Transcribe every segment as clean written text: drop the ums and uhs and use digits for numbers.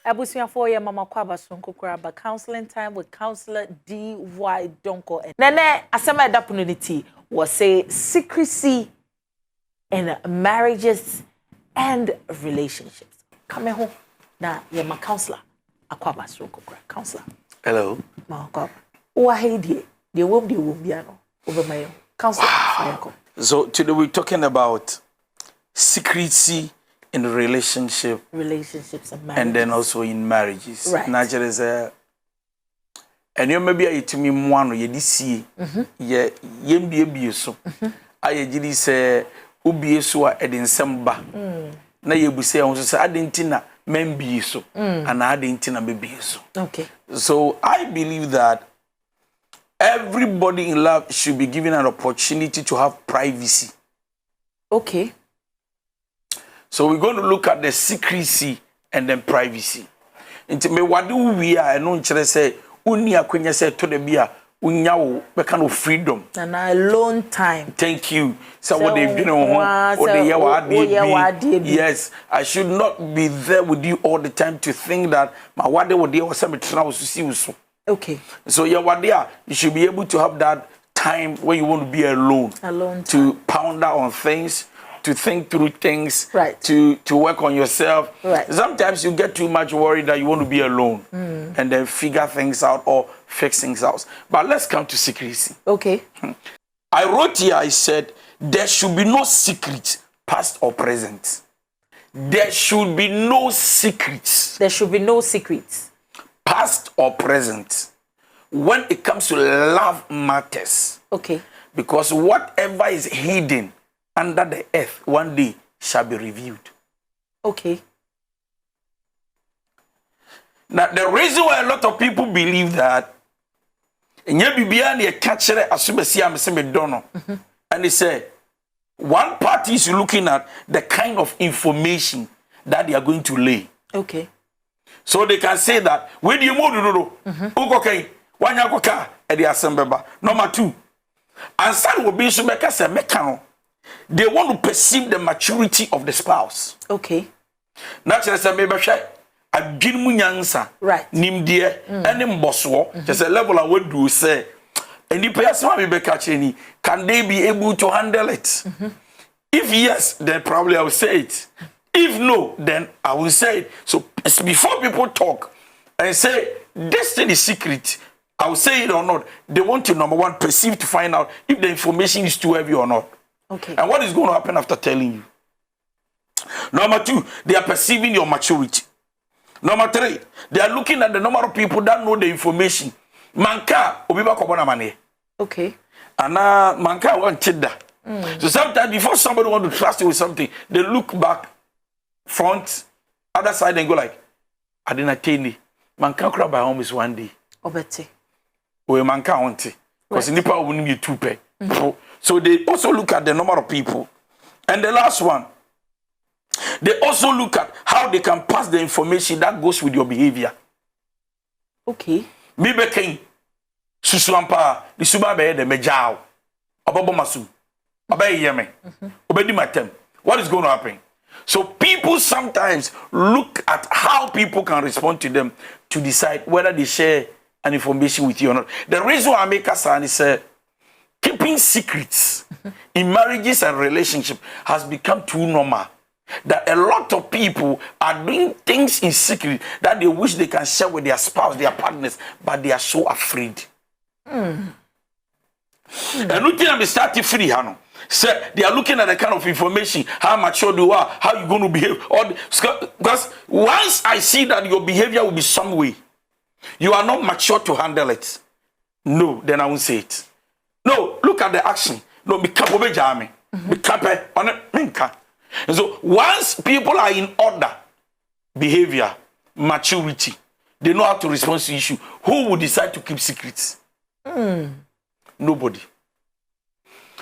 Abusia for your mama kwaba sonkokura ba counseling time with counselor D.Y. Donkoh. Nene asema opportunity was say secrecy in marriages and relationships. Come home na your ma counselor akwaba sonkokura counselor. Hello. Ma kwaba. Wa hedi de wom biano over my counselor. Wow. So today we're talking about secrecy in relationships and marriages. And then also in marriages. Right. Naturally, and you maybe I to me one ye see ye yembi so. I jidi say ubi so a edensamba. Na ye buse on so say adentina membi so and adentina mebi so. Okay. So I believe that everybody in love should be given an opportunity to have privacy. Okay. So we're going to look at the secrecy and then privacy. Into me what do we are no chere say uni akwenya say to the bia unya wo be kind of freedom and alone time. Thank you. So what they've been on what they yes, I should not be there with you all the time to think that my what they would do was some to see so. Okay. So yeah, what they are, you should be able to have that time when you want to be alone. Alone time. To ponder on things, to think through things, right. To work on yourself. Right. Sometimes you get too much worried that you want to be alone and then figure things out or fix things out. But let's come to secrecy. Okay. I wrote here, I said, there should be no secret, past or present. There should be no secrets. There should be no secrets. Past or present. When it comes to love matters. Okay. Because whatever is hidden under the earth one day shall be revealed. Okay. Now the reason why a lot of people believe that and they say one party is looking at the kind of information that they are going to lay. Okay. So they can say that when you move okay, one yakoka at the assembly. Number two, and some will be so mekano. They want to perceive the maturity of the spouse. Okay. Naturally, say maybe I give mu nyansa. Right. Nimdie any mboswo. Just a level I would do say. And the person will be catching. Can they be able to handle it? If yes, then probably I will say it. If no, then I will say it. So before people talk and say this thing is secret, I will say it or not. They want to number one perceive to find out if the information is too heavy or not. Okay. And what is going to happen after telling you? Number two, they are perceiving your maturity. Number three, they are looking at the number of people that know the information. Manka obiba kobona mane. Okay. And manka want chida. So sometimes before somebody want to trust you with something, they look back, front, other side, and go like, I didn't attain it. Manka cry by home is one day. Obeti. We manka want it. Because nipa will need two pay. So they also look at the number of people. And the last one, they also look at how they can pass the information that goes with your behavior. Okay. Mibe king susuampa the suba be the mejao. Obobo masu. Obe yeme. Obedi matem. What is going to happen? So people sometimes look at how people can respond to them to decide whether they share an information with you or not. The reason why I make a sign is keeping secrets in marriages and relationships has become too normal. That a lot of people are doing things in secret that they wish they can share with their spouse, their partners, but they are so afraid. And looking at the starting free, say they are looking at the kind of information, how mature you are, how you going to behave. Because once I see that your behavior will be some way, you are not mature to handle it. No, then I won't say it. No, look at the action. No, be capable jami. Be capable on it. And so once people are in order, behavior, maturity, they know how to respond to issue. Who will decide to keep secrets? Nobody.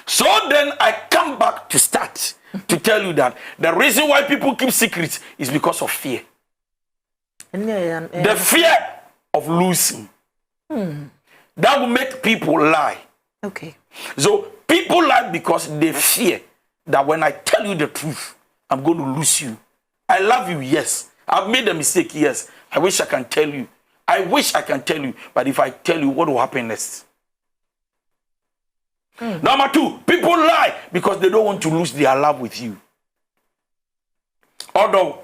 So then I come back to start to tell you that the reason why people keep secrets is because of fear. The fear of losing. That will make people lie. Okay. So people lie because they fear that when I tell you the truth, I'm going to lose you. I love you, yes. I've made a mistake, yes. I wish I can tell you. I wish I can tell you. But if I tell you, what will happen next? Number 2, people lie because they don't want to lose their love with you. Although,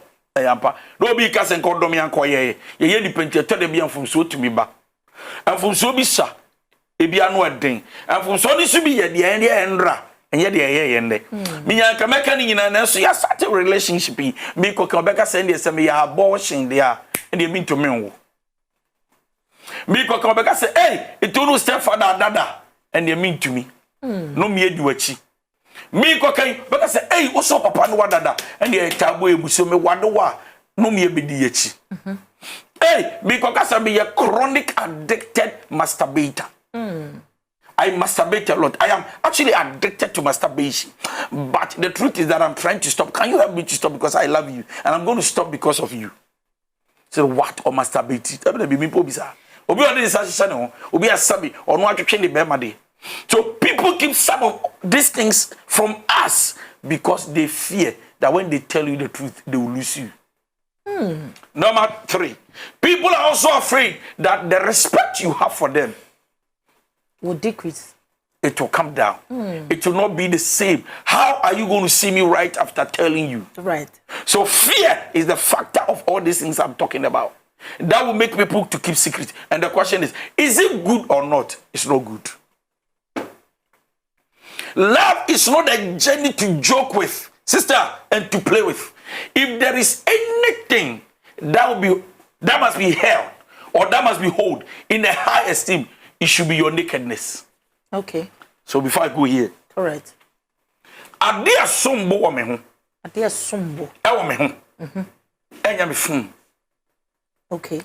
no be cast and call me and coye. Ye depend to tell them from so to me back. And from so be sa, it be another thing. And from so this be at the end, and yet the end. Me and Kamekani in an so you start a relationship. Me Kokabeka send you some abortion there, and they mean to me. Me Kokabeka say, hey, it don't step for that, and they mean to me. No me do achi. Me Kokabeka say, hey, what's up, Papa? No dada, and the tabu so me wadawa. No me be the achi. Hey, me Kokasa be a chronic addicted masturbator. I masturbate a lot. I am actually addicted to masturbation. But the truth is that I'm trying to stop. Can you help me to stop? Because I love you. And I'm going to stop because of you. So what? Or masturbate? So people keep some of these things from us because they fear that when they tell you the truth, they will lose you. Number 3, people are also afraid that the respect you have for them will decrease. It will come down. It will not be the same. How are you going to see me right after telling you? Right. So fear is the factor of all these things I'm talking about. That will make people to keep secret. And the question is it good or not? It's not good. Love is not a journey to joke with, sister, and to play with. If there is anything that must be held or that must be held in a high esteem, it should be your nakedness. Okay. So before I go here. Correct. Adia sombo wa me ho. Adia sombo. E wa me ho. Enya me fun. Okay.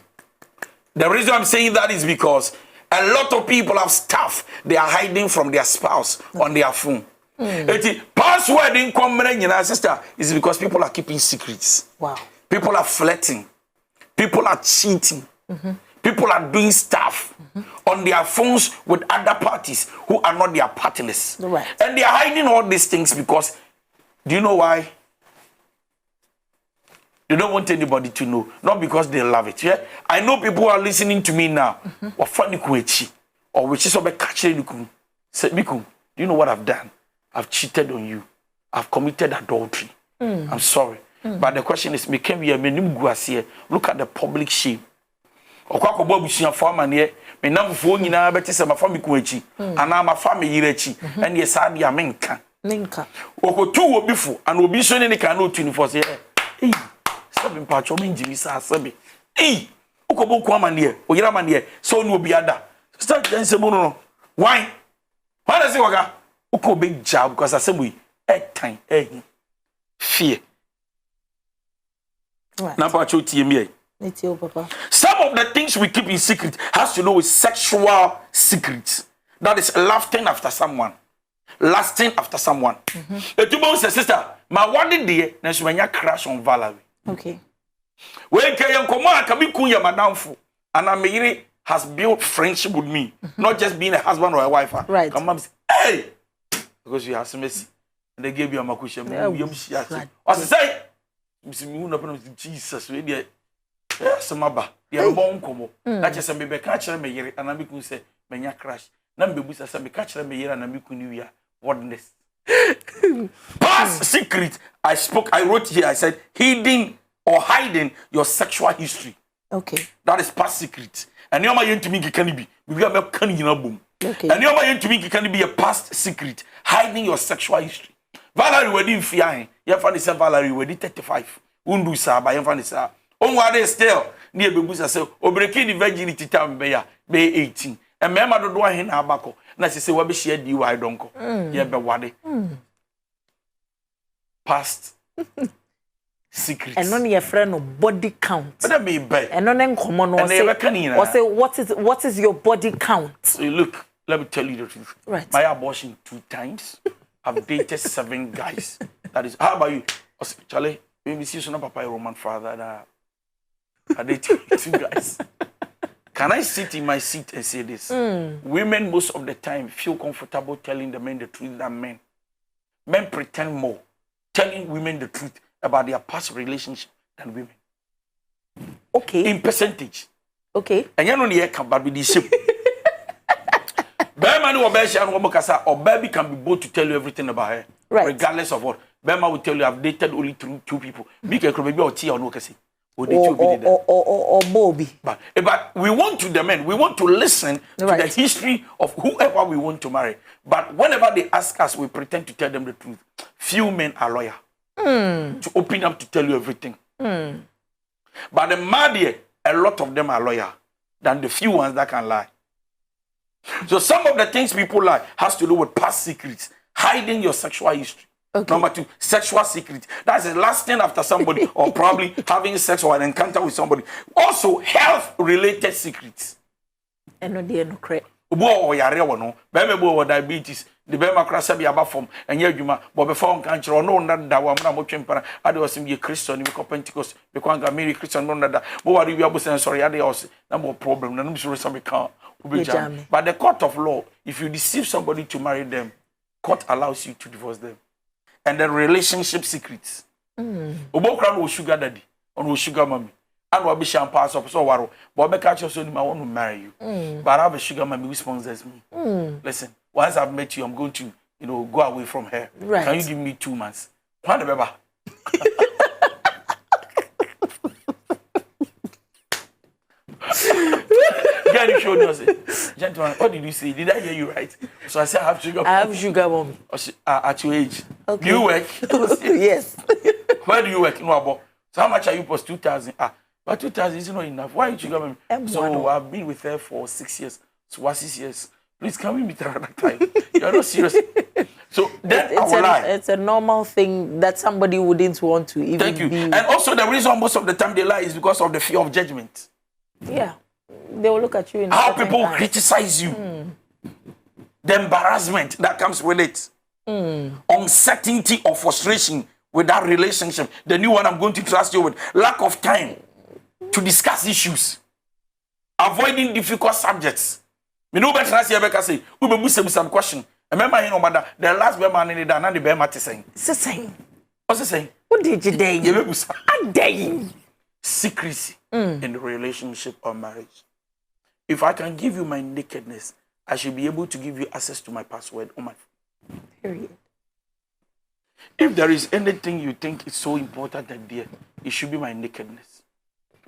The reason I'm saying that is because a lot of people have stuff they are hiding from their spouse on their phone. Password in common, sister, is because people are keeping secrets. Wow. People are flirting. People are cheating. People are doing stuff on their phones with other parties who are not their partners. Right. And they are hiding all these things because, do you know why? They don't want anybody to know. Not because they love it. Yeah? I know people who are listening to me now. Or which is say, Miku, do you know what I've done? I've cheated on you. I've committed adultery. I'm sorry. But the question is, look at the public shame. Okwako bobu sia forma ne me namfo nyina beti se mafa me ku achi ana mafa me yire achi ene ye sa dia menka okotu obi fu ana obi so ne ka na otu ni for say sabi mpacho me njimi sa sabi okobo ku amane o yira amane so no obi ada start dance mo no why does it waga okobe job because asemu time fear na mpacho tie me Papa. Some of the things we keep in secret has to do with sexual secrets. That is lasting after someone. Lasting after someone. Etubo say sister, my one day na so manya crash on Valerie. Okay. When kayan koma aka bi kun ya madamfo, and Amiri has built friendship with me, not just being a husband or a wife. Right. Come say, hey, because you have some mercy. And they gave you a makusha. I say, Jesus, we yes, maba. They are born como. That is a baby catcher me yere and amiku say menya crash. Nambebu say me catcher me yere and amiku new year. Whatness. Past secret. I wrote here, I said hiding or hiding your sexual history. Okay. That is past secret. And you are to me can be. We are can you boom. Okay. And you are to me can be a past secret. Hiding your sexual history. Valerie wedding fiain. You find this Valerie wedding 35. Undu sa ba you find this. Onware still near bebusa say obreki the virginity time be 18 and mema dodo ahen na abako na se we be share di why Donkoh ye be wade past secrets and on your friend no body count but me be and on nkomo no say what is your body count. So look, let me tell you the truth. Right. My abortion 2 times. I've dated 7 guys. That is, how about you? Charlie, maybe see you papa Roman father. I did 2 guys. Can I sit in my seat and say this? Women most of the time feel comfortable telling the men the truth than men. Men pretend more telling women the truth about their past relationship than women. Okay. In percentage. Okay. And you know the can but with the ship. Bema no obeshi and womokasa or baby can be bold to tell you everything about her. Right. Regardless of what. Bema will tell you I've dated only two people. Big baby or tea or no kasi. Or Bobby. But we want to the men, we want to listen to the history of whoever we want to marry. But whenever they ask us, we pretend to tell them the truth. Few men are loyal to open up to tell you everything. But the mad, a lot of them are loyal than the few ones that can lie. So some of the things people lie has to do with past secrets, hiding your sexual history. Okay. Number 2, sexual secret. That's the last thing after somebody or probably having sex or an encounter with somebody. Also, health-related secrets. And no dear no credit. Or no, or diabetes. The Bema Crasa be about form and Yajuma, but before country or no, not that one, I'm watching para. I was in Christian, you call Pentecost, because I'm Mary Christian, no, that. But what you are saying, sorry, I was no more problem. I'm sure some can't. But the court of law, if you deceive somebody to marry them, court allows you to divorce them. And the relationship secrets. Obokran will sugar daddy, or will sugar mommy. And will be champagne so waro. But I catch you, I want to marry you. But I have a sugar mommy who sponsors me. Listen, once I've met you, I'm going to, go away from her. Right. Can you give me 2 months? What the baby? Gentlemen, what did you say? Did I hear you right? So I said I have sugar. I have sugar mommy. At your age. Okay. Do you work? Yes. Where do you work? No, about. So how much are you post 2,000? But 2,000 is not enough. Why sugar mommy? So I've been with her for 6 years. So what 6 years? Please can we meet her another time? You're not serious. So then it's a normal thing that somebody wouldn't want to even. Thank you. And also the reason most of the time they lie is because of the fear of judgment. Yeah. They will look at you in how people criticize you. The embarrassment that comes with it. Uncertainty or frustration with that relationship. The new one I'm going to trust you with. Lack of time to discuss issues. Avoiding difficult subjects. Me no better say we be some question. Remember the last man in the and the bear matter saying. What's it saying? What did you day? A day. Secrecy in the relationship or marriage. If I can give you my nakedness, I should be able to give you access to my password on my phone. Period. If there is anything you think is so important and dear, it should be my nakedness.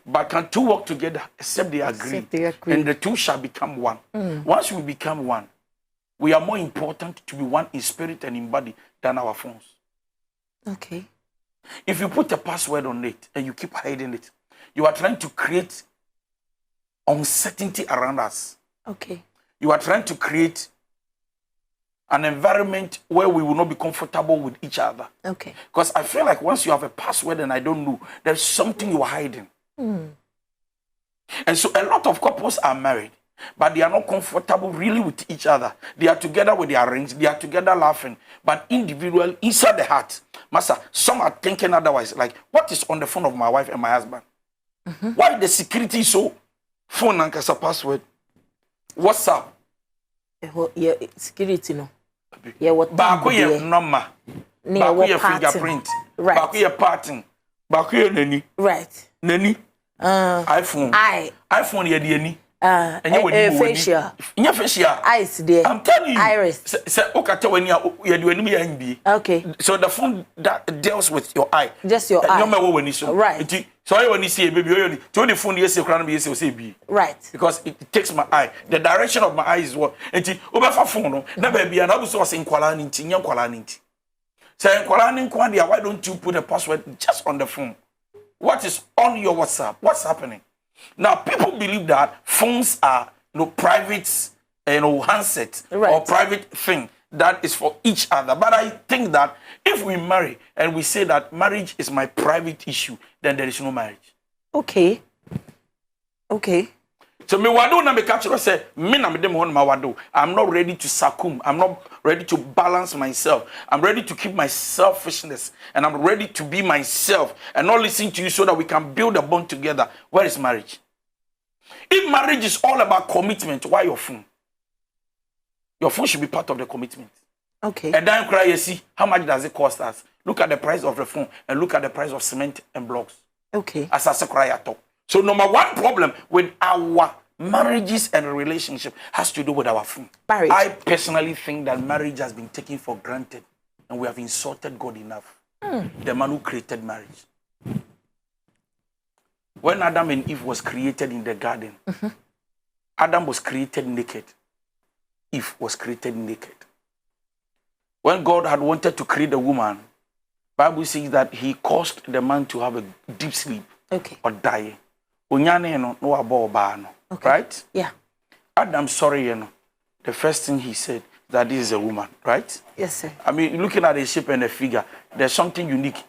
But can two work together except they agree? And the two shall become one. Once we become one, we are more important to be one in spirit and in body than our phones. Okay. If you put a password on it and you keep hiding it, you are trying to create uncertainty around us. Okay. You are trying to create an environment where we will not be comfortable with each other. Okay. Because I feel like once you have a password and I don't know, there's something you are hiding. And so a lot of couples are married, but they are not comfortable really with each other. They are together with their rings, they are together laughing, but individual inside the heart, master, some are thinking otherwise. Like, what is on the phone of my wife and my husband? Why the security is so phone and password? What's up? Yeah, security no. Yeah, what? Back your number. Back your fingerprint. Right. Back your pattern. Back your nani. Right. Nani. iPhone. iPhone ye di ani. Facial. Nya facial. Eyes there. I'm telling you. Iris. Say okata when you do ani ya nbi. Okay. So the phone that deals with your eye. Just your eye. No matter when you so. Right. So I when you see a baby, you to the phone you say kran be say be. Right. Because it takes my eye. The direction of my eye is what. Enti obefa phone no. Na baby na bu so say nkwala ni nti nya nkwala ni nti. Say nkwala ni nkwa dia, why don't you put a password just on the phone? What is on your WhatsApp? What's happening? Now, people believe that phones are private, handset or private thing that is for each other. But I think that if we marry and we say that marriage is my private issue, then there is no marriage. Okay. Okay. So me wado na me catch say me na me dem hon ma wado. I'm not ready to succumb. I'm not ready to balance myself. I'm ready to keep my selfishness and I'm ready to be myself and not listen to you so that we can build a bond together. Where is marriage? If marriage is all about commitment, why your phone? Your phone should be part of the commitment. Okay. And then cry, you see, how much does it cost us? Look at the price of the phone and look at the price of cement and blocks. Okay. As I say, cry at top. So number one problem with our marriages and relationship has to do with our phone. Marriage. I personally think that marriage has been taken for granted and we have insulted God enough. The man who created marriage. When Adam and Eve was created in the garden, Adam was created naked. Eve was created naked. When God had wanted to create a woman, Bible says that he caused the man to have a deep sleep or die. Right? Yeah. Adam, sorry, the first thing he said that this is a woman, right? Yes, sir. I mean, looking at the shape and the figure, there's something unique.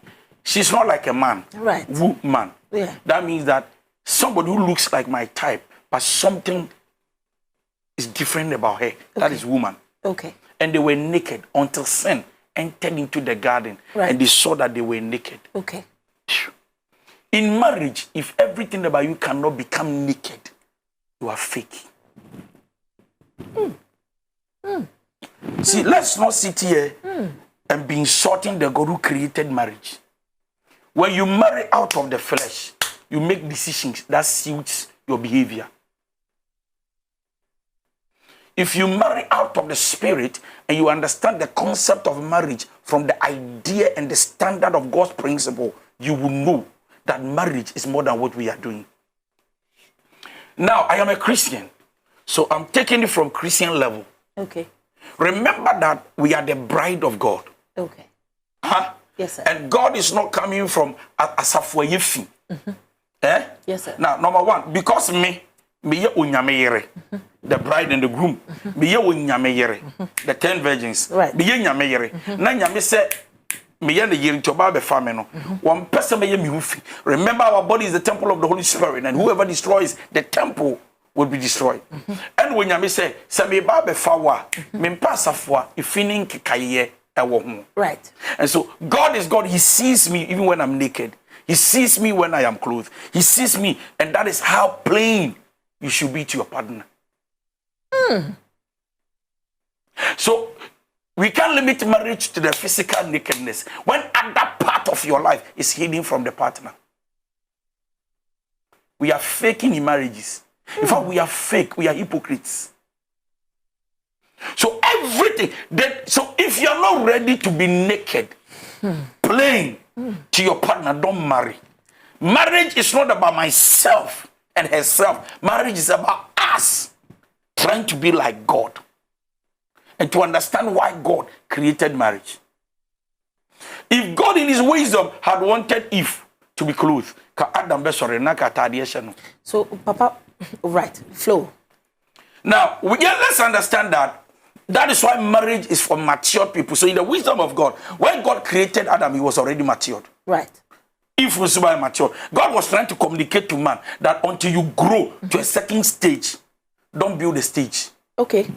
She's not like a man. Right. Woman. Yeah. That means that somebody who looks like my type, but something is different about her. That is woman. Okay. And they were naked until sin entered into the garden. Right. And they saw that they were naked. Okay. In marriage, if everything about you cannot become naked, you are fake. See, let's not sit here and be insulting the God who created marriage. When you marry out of the flesh, you make decisions that suits your behavior. If you marry out of the spirit and you understand the concept of marriage from the idea and the standard of God's principle, you will know that marriage is more than what we are doing. Now, I am a Christian, so I'm taking it from Christian level. Okay. Remember that we are the bride of God. Okay. Huh? Yes, sir. And God is not coming from Asafoyefi. Eh? Yes, sir. Now, number one, because me ye unyameyere, the bride and the groom, me ye unyameyere, the 10 virgins, right. me ye nyameyere. Na nyame se me ye the yeri toba be fameno. One person me ye mi hufi. Remember, our body is the temple of the Holy Spirit, and whoever destroys the temple will be destroyed. And when nyame se me ba be fawa, me mpasa fwa ifinin kikaye. Right. And so God is God. He sees me even when I'm naked. He sees me when I am clothed. He sees me, and that is how plain you should be to your partner. So we can't limit marriage to the physical nakedness when other part of your life is hidden from the partner. We are faking in marriages. In fact, we are fake. We are hypocrites. So everything so if you're not ready to be naked, plain to your partner, don't marry. Marriage is not about myself and herself. Marriage is about us trying to be like God and to understand why God created marriage. If God in his wisdom had wanted Eve to be clothed, so Papa, right, flow. Now, let's understand that is why marriage is for matured people. So in the wisdom of God, when God created Adam, he was already matured. Right. If was mature, God was trying to communicate to man that until you grow to a certain stage, don't build a stage. Okay.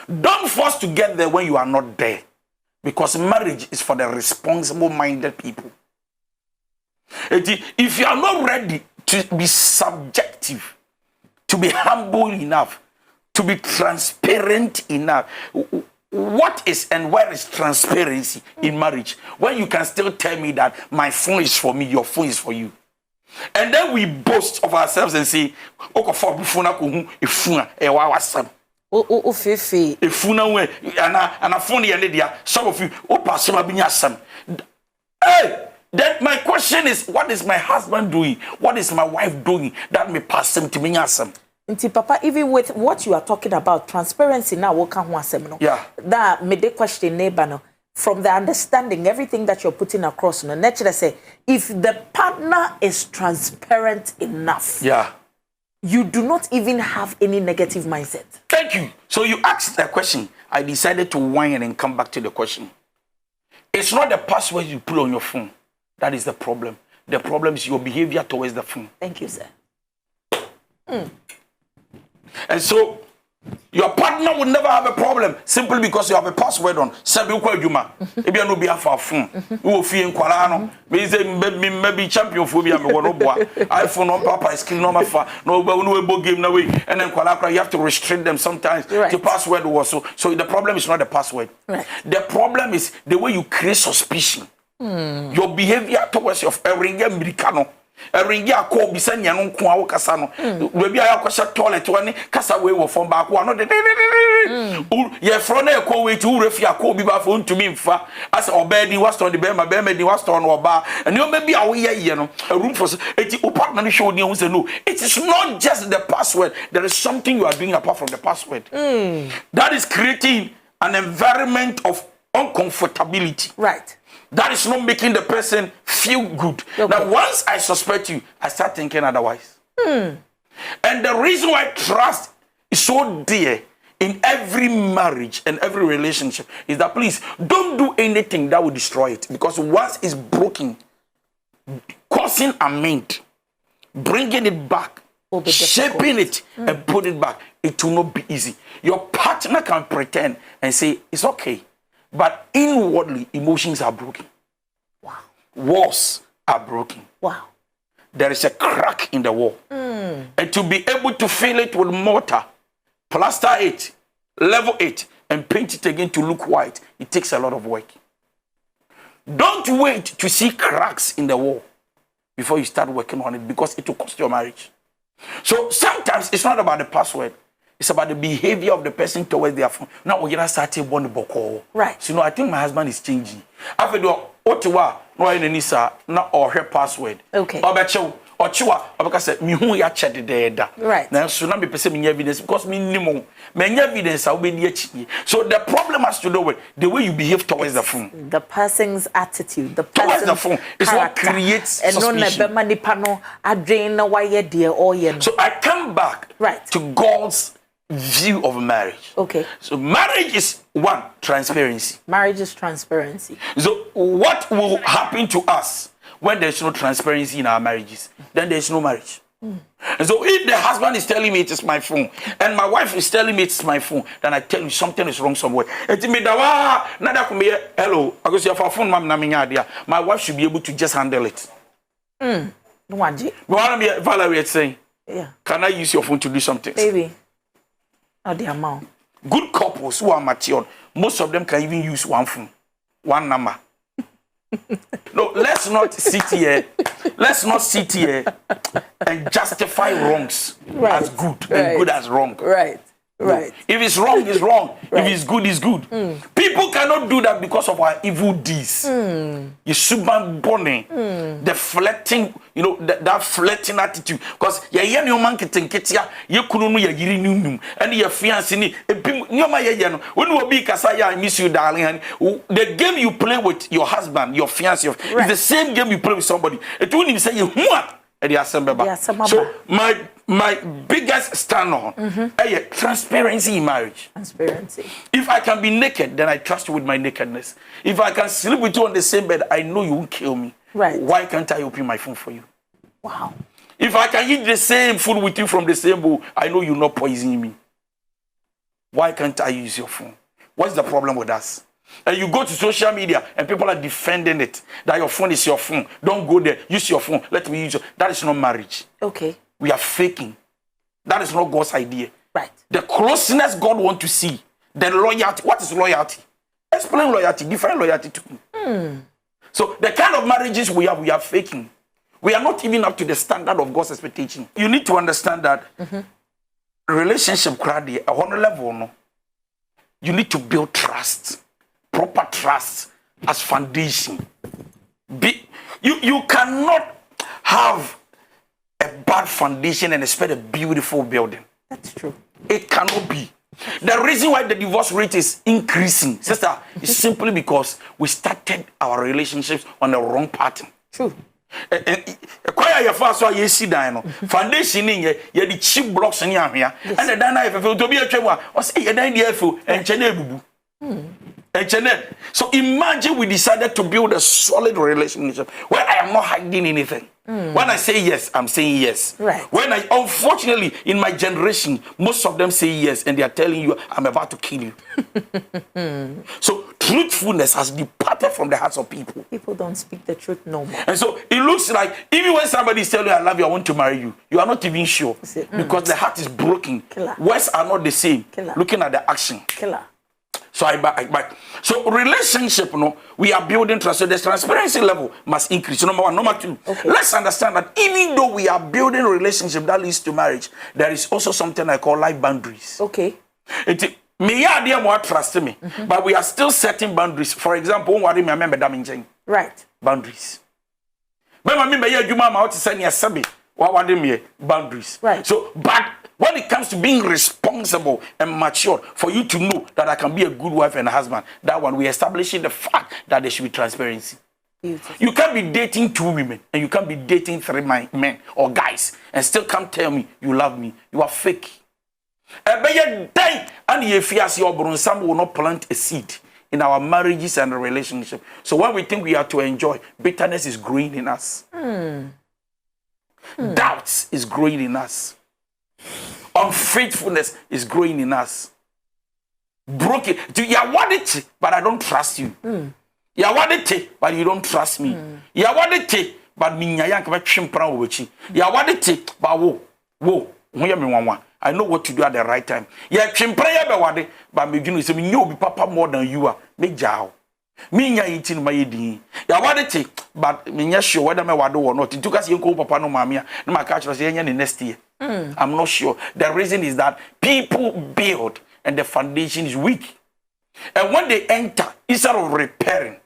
Don't force to get there when you are not there. Because marriage is for the responsible-minded people. If you are not ready to be subjective, to be humble enough, to be transparent enough. What is and where is transparency in marriage? When you can still tell me that my phone is for me, your phone is for you. And then we boast of ourselves and say, some of you, hey, then my question is, what is my husband doing? What is my wife doing that may pass them to me? Nti Papa, even with what you are talking about, transparency now, what can one say? Yeah. That made the question, neighbor, no. From the understanding, everything that you're putting across, no. Naturally say, if the partner is transparent enough, yeah, you do not even have any negative mindset. Thank you. So you asked that question. I decided to whine and come back to the question. It's not the password you put on your phone that is the problem. The problem is your behavior towards the phone. Thank you, sir. And so your partner will never have a problem simply because you have a password on. If you no be for phone, you will feel in maybe champion phobia. iPhone on papa is killing no far. No game no way. And then you have to restrict them sometimes. Right. The password was so the problem is not the password. Right. The problem is the way you create suspicion. Your behavior towards your Americano. ringi akọ bisa nya no nko awo kasa no we bi ayakosha toilet wani kasa we wo fon ba ko no de ye fro na ekọ we ti urefi akọ bi ba fo ntumi mfa as obedi was on the be ma di was on oba and you maybe awo ye no a room for eti o partner no show ni who say no, it is not just the password, there is something you are doing apart from the password that is creating an environment of uncomfortability. Right. That is not making the person feel good. Okay. Now, once I suspect you, I start thinking otherwise. And the reason why trust is so dear in every marriage and every relationship is that, please, don't do anything that will destroy it. Because once it's broken, causing a mend, bringing it back, shaping it, and put it back, it will not be easy. Your partner can pretend and say, it's okay. But inwardly, emotions are broken. Wow. Walls are broken. Wow. There is a crack in the wall. And to be able to fill it with mortar, plaster it, level it, and paint it again to look white, it takes a lot of work. Don't wait to see cracks in the wall before you start working on it, because it will cost your marriage. So sometimes it's not about the password. It's about the behavior of the person towards their phone. Now we're gonna start to one boko. Right. So I think my husband is changing. After the Ottawa, no any nisa, not or her password. Okay. Or chua, because me who ya chatted there. Right. Now so not be person evidence because me nimo. Me evidence I'll be near. So the problem has to do with the way you behave towards the phone. The person's attitude, the towards person's the phone. It's what creates suspicion. So I come back to God's view of marriage. Okay. So marriage is one, transparency. Marriage is transparency. So what will happen to us when there's no transparency in our marriages? Then there's no marriage. And so if the husband is telling me it is my phone and my wife is telling me it's my phone, then I tell you something is wrong somewhere. Hello, my wife should be able to just handle it. Valerie is saying, yeah. Can I use your phone to do something? Baby. Not the amount. Good couples who are matured, most of them can even use one phone, one number. No, let's not sit here. Let's not sit here and justify wrongs as good and good as wrong. Right. Right. If it's wrong, it's wrong. If it's good, it's good. People cannot do that because of our evil deeds. You suban bonne, the flirting, you know, that flirting attitude. Because you hear your man getting ketia, you couldn't ya yiri num, and your fiancé ni, when you be kasaya, I miss you, darling. And the game you play with your husband, your fiancé, is the same game you play with somebody. It won't even say you what. So my biggest stand on transparency in marriage. Transparency. If I can be naked, then I trust you with my nakedness. If I can sleep with you on the same bed, I know you won't kill me. Right. Why can't I open my phone for you? Wow. If I can eat the same food with you from the same bowl, I know you're not poisoning me. Why can't I use your phone? What's the problem with us? And you go to social media and people are defending it. That your phone is your phone. Don't go there. Use your phone. Let me use your... That is not marriage. Okay. We are faking. That is not God's idea. Right. The closeness God wants to see. The loyalty. What is loyalty? Explain loyalty. Define loyalty to me. So the kind of marriages we are faking. We are not even up to the standard of God's expectation. You need to understand that relationship, a whole level, no. You need to build trust. Proper trust as foundation. You cannot have a bad foundation and expect a beautiful building. That's true. It cannot be. The reason why the divorce rate is increasing, sister, is simply because we started our relationships on the wrong pattern. True. Kwaya ya fa so ye si dan no foundation ni ye the cheap blocks ni ahwea and the dan na ye fe to bi atwam a o say ye dan dey afu enche na ebubu. So imagine we decided to build a solid relationship where I am not hiding anything. When I say yes, I'm saying yes. Right. When unfortunately, in my generation, most of them say yes and they are telling you, I'm about to kill you. So truthfulness has departed from the hearts of people. People don't speak the truth no more. And so it looks like even when somebody is telling you, I love you, I want to marry you, you are not even sure because the heart is broken. Killer. Words are not the same. Killer. Looking at the action. Killer. So so relationship, no, we are building trust. So the transparency level must increase. Number one. Number two, okay. Let's understand that even though we are building a relationship that leads to marriage, there is also something I call life boundaries. Okay. Me ya dear more trust me, but we are still setting boundaries. For example, what I remember damaging. Right. Boundaries. But I mean, you ma out to send your sabi. What me boundaries. Right. So, but when it comes to being responsible and mature, for you to know that I can be a good wife and a husband, that one, we establishing the fact that there should be transparency. Beautiful. You can't be dating 2 women and you can't be dating 3 men or guys and still come tell me you love me. You are fake. And some will not plant a seed in our marriages and relationship. So when we think we are to enjoy, bitterness is growing in us. Doubts is growing in us. Unfaithfulness is growing in us. Broken. You want it, but I don't trust you. You want it, but you don't trust me. You want it, but me nyayank ba twempra wo chi. You want it, but wo me wanwa. I know what to do at the right time. Yeah, twempra ya be wade, but me dwunu say me nyo bi papa more than you are. Me jao. Me nya yitin ma yedin. Ya wade te, but me nya sure whether me wade or not. Ntuka se yenko papa no mamia, na ma catch say nya next year. I'm not sure. The reason is that people build and the foundation is weak. And when they enter, instead of repairing,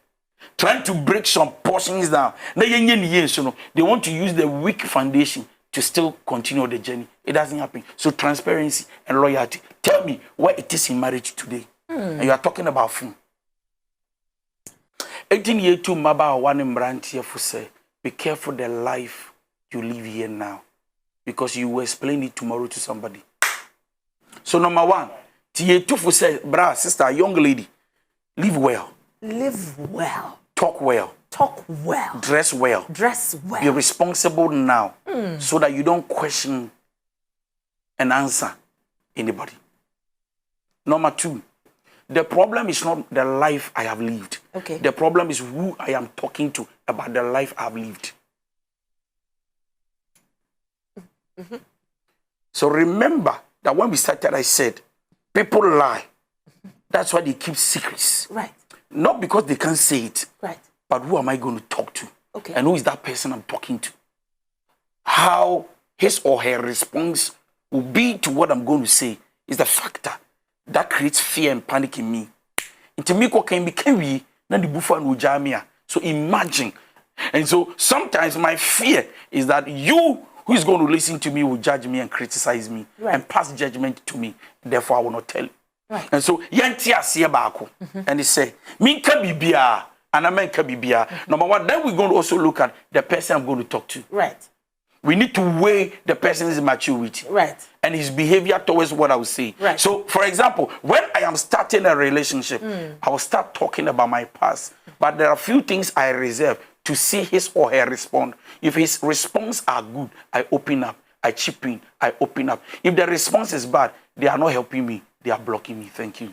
trying to break some portions down, they want to use the weak foundation to still continue the journey. It doesn't happen. So transparency and loyalty. Tell me where it is in marriage today. And you are talking about fun. 18 years to Maba one brand here for say, be careful the life you live here now. Because you will explain it tomorrow to somebody. So number one, tier 2 for say, bra, sister, young lady, live well. Live well. Talk well. Talk well. Dress well. Dress well. Be responsible now so that you don't question and answer anybody. Number 2, the problem is not the life I have lived. Okay. The problem is who I am talking to about the life I have lived. So remember that when we started, I said, people lie. That's why they keep secrets. Right. Not because they can't say it. Right. But who am I going to talk to? Okay. And who is that person I'm talking to? How his or her response will be to what I'm going to say is the factor that creates fear and panic in me. So imagine. And so sometimes my fear is that you who is going to listen to me will judge me and criticize me and pass judgment to me. Therefore, I will not tell you. Right. And so, and he say, Minka bibia, and I mean kabibia. Number one, then we're going to also look at the person I'm going to talk to. Right. We need to weigh the person's maturity. Right. And his behavior towards what I will say. Right. So, for example, when I am starting a relationship, I will start talking about my past. But there are a few things I reserve to see his or her respond. If his response are good, I open up, I chip in, I open up. If the response is bad, they are not helping me, they are blocking me. Thank you.